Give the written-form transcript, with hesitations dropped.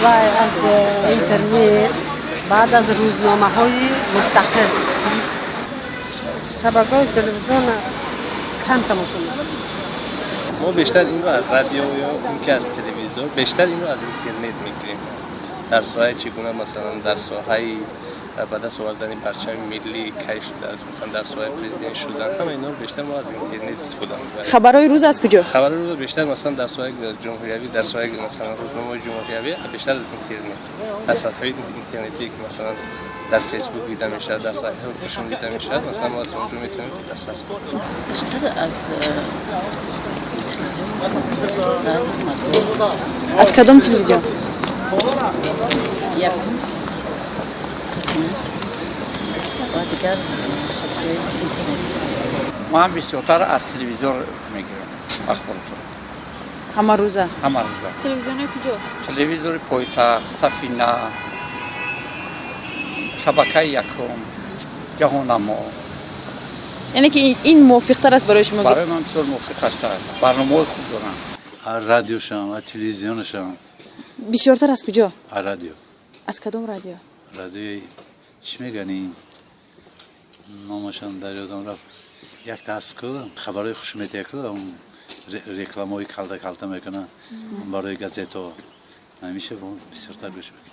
و از اینترنت بعد از روزنامه‌های مستقل شبکه‌های تلویزیون کم تماشا می‌کنیم. ما بیشتر این رو از رادیو یا اینکه از تلویزیون بیشتر این رو از اینترنت می‌گیریم. در ساحه چگونه مثلا در ساحه به دست آوردن پرچم ملی کش شده است، مثلا در ساحه پرزیدنت شدن، همه اینا رو بیشتر ما از اینترنت استفاده می‌کنیم. خبرهای روز از کجا؟ خبرهای روز بیشتر مثلا در ساحه جمهوریوی، در ساحه مثلا روزنامه جمهوریوی بیشتر از اینترنت، از صفحه اینترنتی که مثلا در فیسبوک دیده میشه، در صفحه خودشون دیده میشه، مثلا ما از اونجا میتونیم دسترس کنیم. بیشتر از تلویزیون. از کدام تلویزیون؟ یک سکنه و دیگر صفحه اینترنتی. ما هم بیشتر از تلویزیون میگیریم اخباراتو. همه روزه. تلویزیون کجا؟ تلویزیون پایتخت، سفینه، شبکه یکم، جهانما. یعنی که این موفق‌تر است برای شما؟ برای من بسیار موفق است. برنامه خوب دارن. رادیوشم و تلویزیونشم. بسیارتر از کجا؟ رادیو. از کدام رادیو؟ رادیو چی میگنی؟ نامشان در یادم رفت. یک دست کردم خبرهای خوشمیتی کردم، رکلام‌های کلته میکنه برای گازیتا. نمیشه بسیارتر گوش بکنم.